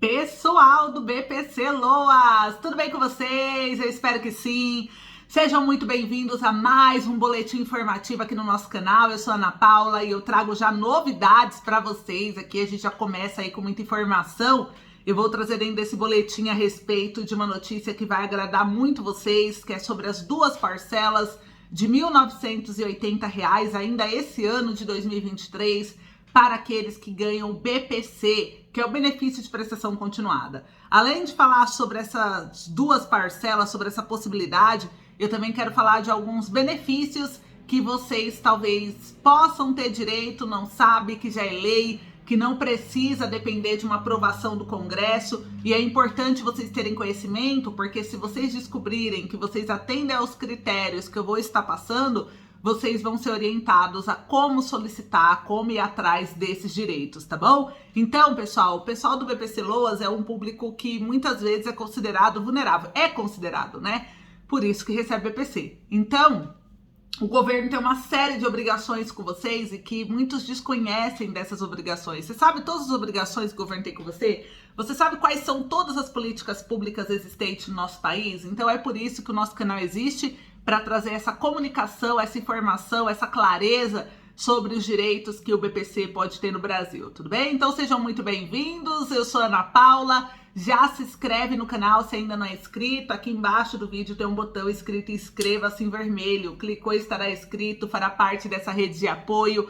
Pessoal do BPC Loas, tudo bem com vocês? Eu espero que sim. Sejam muito bem-vindos a mais um boletim informativo aqui no nosso canal. Eu sou a Ana Paula e eu trago já novidades para vocês aqui. A gente já começa aí com muita informação. Eu vou trazer dentro desse boletim a respeito de uma notícia que vai agradar muito vocês, que é sobre as duas parcelas de R$ 1.980 ainda esse ano de 2023 para aqueles que ganham o BPC, que é o benefício de prestação continuada. Além de falar sobre essas duas parcelas, sobre essa possibilidade, eu também quero falar de alguns benefícios que vocês talvez possam ter direito, não sabe, que já é lei, que não precisa depender de uma aprovação do Congresso, e é importante vocês terem conhecimento, porque se vocês descobrirem que vocês atendem aos critérios que eu vou estar passando, vocês vão ser orientados a como solicitar, como ir atrás desses direitos, tá bom? Então, pessoal, o pessoal do BPC Loas é um público que muitas vezes é considerado vulnerável. É considerado, né? Por isso que recebe BPC. Então, o governo tem uma série de obrigações com vocês e que muitos desconhecem dessas obrigações. Você sabe todas as obrigações que o governo tem com você? Você sabe quais são todas as políticas públicas existentes no nosso país? Então é por isso que o nosso canal existe, para trazer essa comunicação, essa informação, essa clareza sobre os direitos que o BPC pode ter no Brasil, tudo bem? Então sejam muito bem-vindos, eu sou a Ana Paula, já se inscreve no canal se ainda não é inscrito, aqui embaixo do vídeo tem um botão escrito inscreva-se em vermelho, clicou e estará inscrito, fará parte dessa rede de apoio.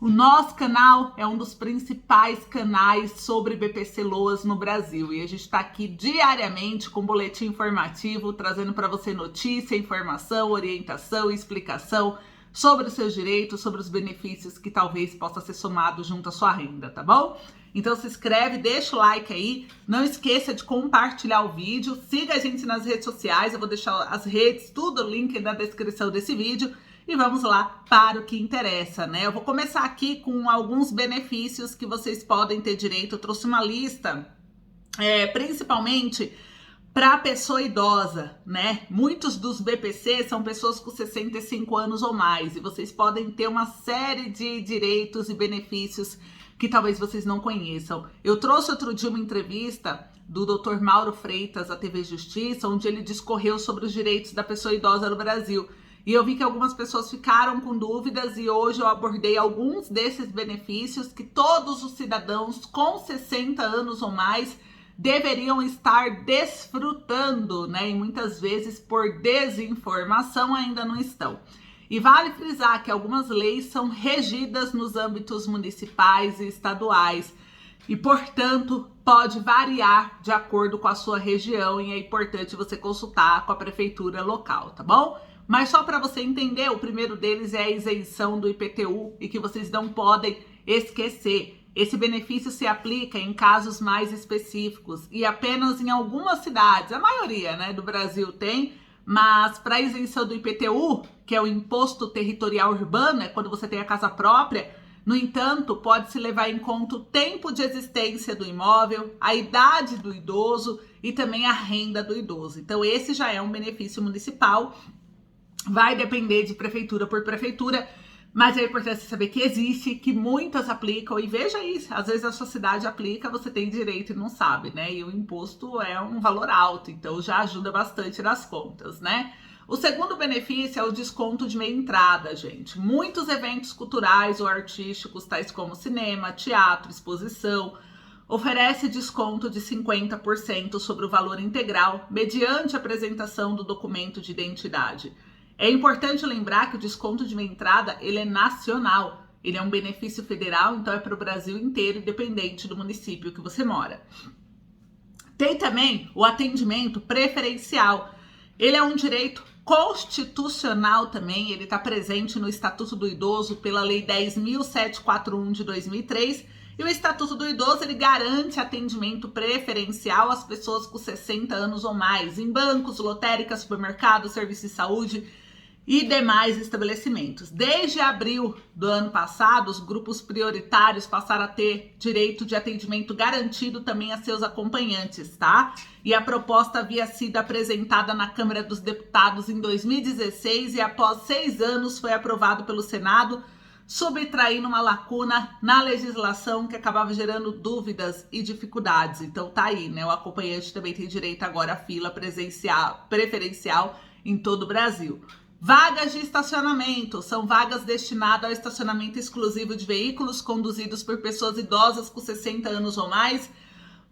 O nosso canal é um dos principais canais sobre BPC Loas no Brasil e a gente está aqui diariamente com boletim informativo, trazendo para você notícia, informação, orientação e explicação sobre os seus direitos, sobre os benefícios que talvez possa ser somado junto à sua renda, tá bom? Então se inscreve, deixa o like aí, não esqueça de compartilhar o vídeo, siga a gente nas redes sociais, eu vou deixar as redes, tudo, o link na descrição desse vídeo. E vamos lá para o que interessa, né? Eu vou começar aqui com alguns benefícios que vocês podem ter direito. Eu trouxe uma lista, principalmente para a pessoa idosa, né? Muitos dos BPC são pessoas com 65 anos ou mais. E vocês podem ter uma série de direitos e benefícios que talvez vocês não conheçam. Eu trouxe outro dia uma entrevista do Dr. Mauro Freitas, da TV Justiça, onde ele discorreu sobre os direitos da pessoa idosa no Brasil. E eu vi que algumas pessoas ficaram com dúvidas e hoje eu abordei alguns desses benefícios que todos os cidadãos com 60 anos ou mais deveriam estar desfrutando, né? E muitas vezes por desinformação ainda não estão. E vale frisar que algumas leis são regidas nos âmbitos municipais e estaduais e, portanto, pode variar de acordo com a sua região e é importante você consultar com a prefeitura local, tá bom? Mas só para você entender, o primeiro deles é a isenção do IPTU e que vocês não podem esquecer. Esse benefício se aplica em casos mais específicos e apenas em algumas cidades, a maioria, né, do Brasil tem, mas para a isenção do IPTU, que é o Imposto Territorial Urbano, é quando você tem a casa própria, no entanto, pode-se levar em conta o tempo de existência do imóvel, a idade do idoso e também a renda do idoso. Então esse já é um benefício municipal. Vai depender de prefeitura por prefeitura, mas é importante você saber que existe, que muitas aplicam, e veja isso, às vezes a sua cidade aplica, você tem direito e não sabe, né? E o imposto é um valor alto, então já ajuda bastante nas contas, né? O segundo benefício é o desconto de meia entrada, gente. Muitos eventos culturais ou artísticos, tais como cinema, teatro, exposição, oferece desconto de 50% sobre o valor integral, mediante a apresentação do documento de identidade. É importante lembrar que o desconto de meia entrada, ele é nacional, ele é um benefício federal, então é para o Brasil inteiro, independente do município que você mora. Tem também o atendimento preferencial, ele é um direito constitucional também, ele está presente no Estatuto do Idoso pela Lei 10.741 de 2003, e o Estatuto do Idoso, ele garante atendimento preferencial às pessoas com 60 anos ou mais, em bancos, lotéricas, supermercados, serviços de saúde e demais estabelecimentos. Desde abril do ano passado, os grupos prioritários passaram a ter direito de atendimento garantido também a seus acompanhantes, tá? E a proposta havia sido apresentada na Câmara dos Deputados em 2016 e após 6 anos foi aprovado pelo Senado subtraindo uma lacuna na legislação que acabava gerando dúvidas e dificuldades. Então tá aí, né? O acompanhante também tem direito agora à fila preferencial em todo o Brasil. Vagas de estacionamento são vagas destinadas ao estacionamento exclusivo de veículos conduzidos por pessoas idosas com 60 anos ou mais,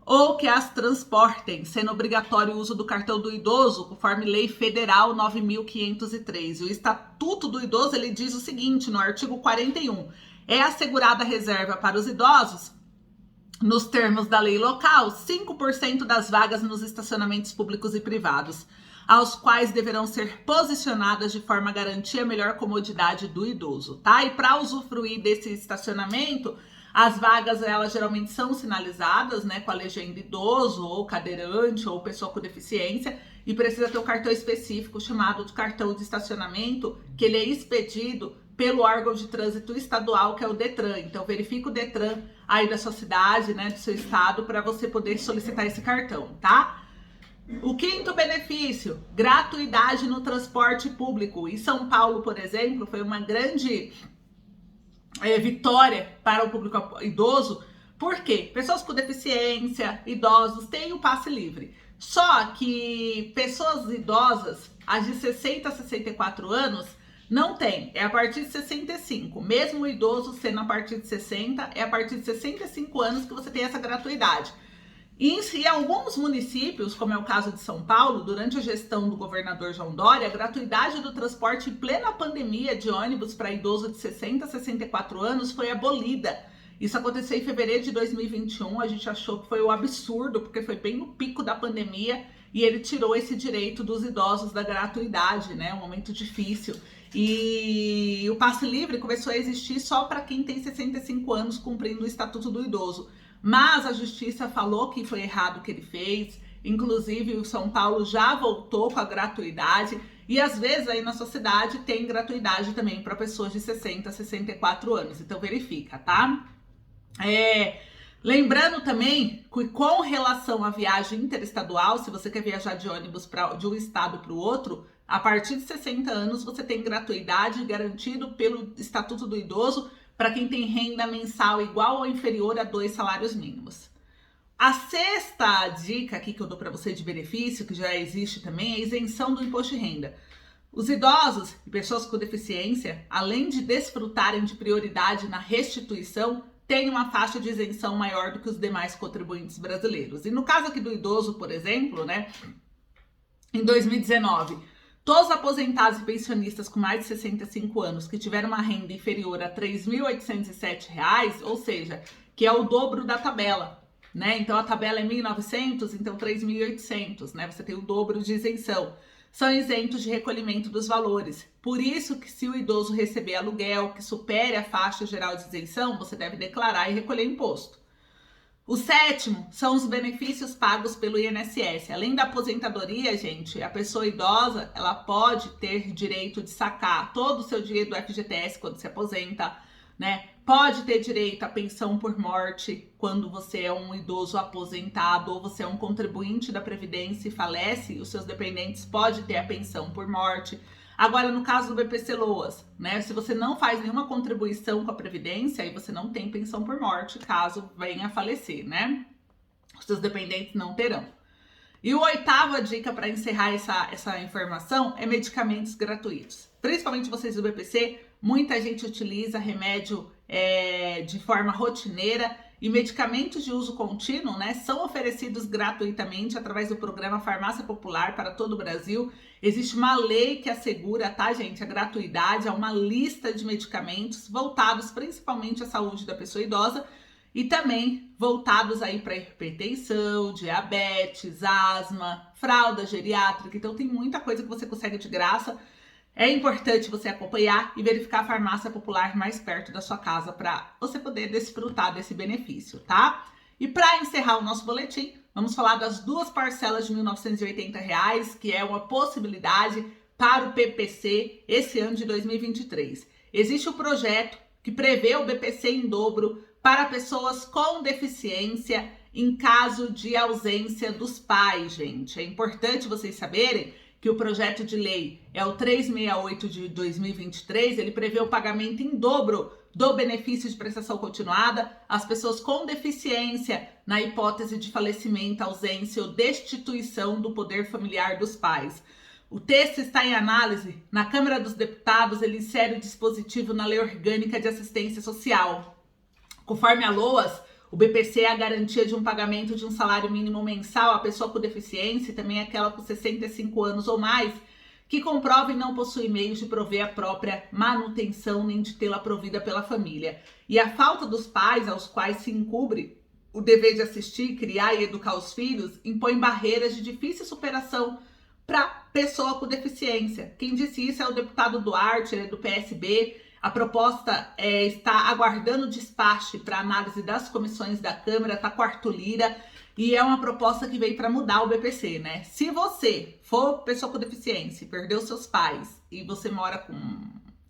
ou que as transportem, sendo obrigatório o uso do cartão do idoso, conforme Lei Federal 9.503. E o Estatuto do Idoso, ele diz o seguinte, no artigo 41, é assegurada a reserva para os idosos, nos termos da lei local, 5% das vagas nos estacionamentos públicos e privados, aos quais deverão ser posicionadas de forma a garantir a melhor comodidade do idoso, tá? E para usufruir desse estacionamento, as vagas, elas geralmente são sinalizadas, né, com a legenda idoso, ou cadeirante, ou pessoa com deficiência, e precisa ter um cartão específico chamado de cartão de estacionamento, que ele é expedido pelo órgão de trânsito estadual, que é o Detran. Então, verifica o Detran aí da sua cidade, né, do seu estado, para você poder solicitar esse cartão, tá? O quinto benefício, gratuidade no transporte público. Em São Paulo, por exemplo, foi uma grande vitória para o público idoso, porque pessoas com deficiência, idosos, têm o passe livre. Só que pessoas idosas, as de 60 a 64 anos, não tem. É a partir de 65. Mesmo o idoso sendo a partir de 60, é a partir de 65 anos que você tem essa gratuidade. E em alguns municípios, como é o caso de São Paulo, durante a gestão do governador João Dória, a gratuidade do transporte em plena pandemia de ônibus para idoso de 60 a 64 anos foi abolida. Isso aconteceu em fevereiro de 2021, a gente achou que foi um absurdo, porque foi bem no pico da pandemia, e ele tirou esse direito dos idosos da gratuidade, né? Um momento difícil. E o passe livre começou a existir só para quem tem 65 anos, cumprindo o Estatuto do Idoso. Mas a justiça falou que foi errado o que ele fez, inclusive o São Paulo já voltou com a gratuidade, e às vezes aí na sua cidade tem gratuidade também para pessoas de 60 a 64 anos, então verifica, tá? Lembrando também que com relação à viagem interestadual, se você quer viajar de ônibus de um estado para o outro, a partir de 60 anos você tem gratuidade garantido pelo Estatuto do Idoso, para quem tem renda mensal igual ou inferior a 2 salários mínimos. A sexta dica aqui que eu dou para você de benefício, que já existe também, é a isenção do imposto de renda. Os idosos e pessoas com deficiência, além de desfrutarem de prioridade na restituição, têm uma faixa de isenção maior do que os demais contribuintes brasileiros. E no caso aqui do idoso, por exemplo, né, em 2019... todos os aposentados e pensionistas com mais de 65 anos que tiveram uma renda inferior a R$ 3.807, ou seja, que é o dobro da tabela, né? Então a tabela é 1.900, então 3.800, né? Você tem o dobro de isenção. São isentos de recolhimento dos valores. Por isso que se o idoso receber aluguel que supere a faixa geral de isenção, você deve declarar e recolher imposto. O sétimo são os benefícios pagos pelo INSS. Além da aposentadoria, gente, a pessoa idosa, ela pode ter direito de sacar todo o seu dinheiro do FGTS quando se aposenta, né? Pode ter direito à pensão por morte quando você é um idoso aposentado ou você é um contribuinte da Previdência e falece, os seus dependentes podem ter a pensão por morte. Agora, no caso do BPC-Loas, né, se você não faz nenhuma contribuição com a Previdência, aí você não tem pensão por morte, caso venha a falecer, né? Os seus dependentes não terão. E a oitava dica para encerrar essa informação é medicamentos gratuitos. Principalmente vocês do BPC, muita gente utiliza remédio de forma rotineira, e medicamentos de uso contínuo, né, são oferecidos gratuitamente através do programa Farmácia Popular para todo o Brasil. Existe uma lei que assegura, tá, gente, a gratuidade, é uma lista de medicamentos voltados principalmente à saúde da pessoa idosa e também voltados aí para hipertensão, diabetes, asma, fralda geriátrica. Então tem muita coisa que você consegue de graça. É importante você acompanhar e verificar a farmácia popular mais perto da sua casa para você poder desfrutar desse benefício, tá? E para encerrar o nosso boletim, vamos falar das 2 parcelas de R$ 1.980, que é uma possibilidade para o PPC esse ano de 2023. Existe um projeto que prevê o BPC em dobro para pessoas com deficiência em caso de ausência dos pais, gente. É importante vocês saberem que o projeto de lei é o 368 de 2023, ele prevê o pagamento em dobro do benefício de prestação continuada às pessoas com deficiência na hipótese de falecimento, ausência ou destituição do poder familiar dos pais. O texto está em análise. Na Câmara dos Deputados, ele insere o dispositivo na Lei Orgânica de Assistência Social. Conforme a LOAS, o BPC é a garantia de um pagamento de um salário mínimo mensal à pessoa com deficiência e também aquela com 65 anos ou mais, que comprove não possuir meios de prover a própria manutenção nem de tê-la provida pela família. E a falta dos pais aos quais se incumbe o dever de assistir, criar e educar os filhos impõe barreiras de difícil superação para pessoa com deficiência. Quem disse isso é o deputado Duarte, ele é do PSB. A proposta está aguardando despacho para análise das comissões da Câmara, está quarto lira, e é uma proposta que veio para mudar o BPC, né? Se você for pessoa com deficiência, perdeu seus pais, e você mora com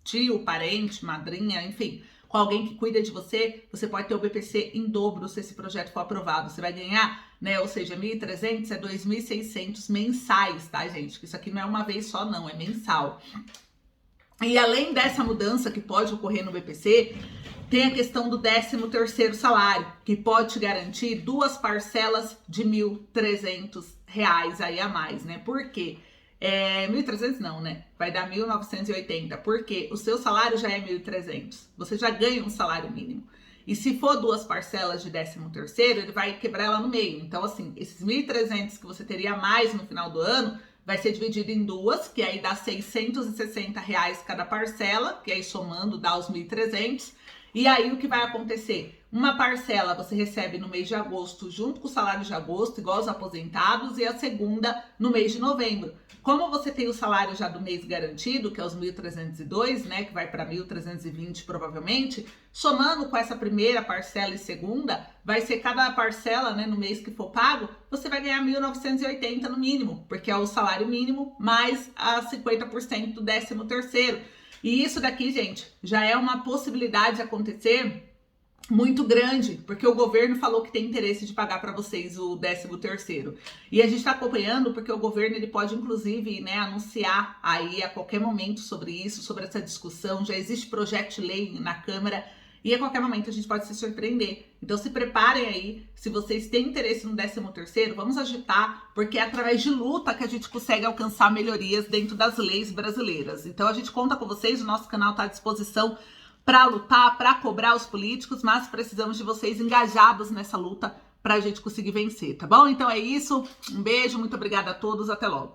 tio, parente, madrinha, enfim, com alguém que cuida de você, você pode ter o BPC em dobro se esse projeto for aprovado. Você vai ganhar, né? Ou seja, 1.300 é 2.600 mensais, tá, gente? Isso aqui não é uma vez só, não, é mensal. E além dessa mudança que pode ocorrer no BPC, tem a questão do 13º salário, que pode te garantir 2 parcelas de R$1.300 aí a mais, né? Por quê? 1.300 não, né? Vai dar 1.980, porque o seu salário já é 1.300. Você já ganha um salário mínimo. E se for 2 parcelas de 13º, ele vai quebrar ela no meio. Então, assim, esses 1.300 que você teria a mais no final do ano, vai ser dividido em 2, que aí dá R$660 cada parcela, que aí somando dá os 1.300. E aí o que vai acontecer? Uma parcela você recebe no mês de agosto junto com o salário de agosto, igual aos aposentados, e a segunda no mês de novembro. Como você tem o salário já do mês garantido, que é os 1.302, né, que vai para 1.320 provavelmente, somando com essa primeira parcela e segunda, vai ser cada parcela, né, no mês que for pago, você vai ganhar 1.980 no mínimo, porque é o salário mínimo mais a 50% do 13º. E isso daqui, gente, já é uma possibilidade de acontecer muito grande, porque o governo falou que tem interesse de pagar para vocês o 13º. E a gente está acompanhando porque o governo ele pode, inclusive, né, anunciar aí a qualquer momento sobre isso, sobre essa discussão. Já existe projeto de lei na Câmara e a qualquer momento a gente pode se surpreender. Então se preparem aí, se vocês têm interesse no 13º, vamos agitar, porque é através de luta que a gente consegue alcançar melhorias dentro das leis brasileiras. Então a gente conta com vocês, o nosso canal está à disposição para lutar, para cobrar os políticos, mas precisamos de vocês engajados nessa luta para a gente conseguir vencer, tá bom? Então é isso, um beijo, muito obrigada a todos, até logo.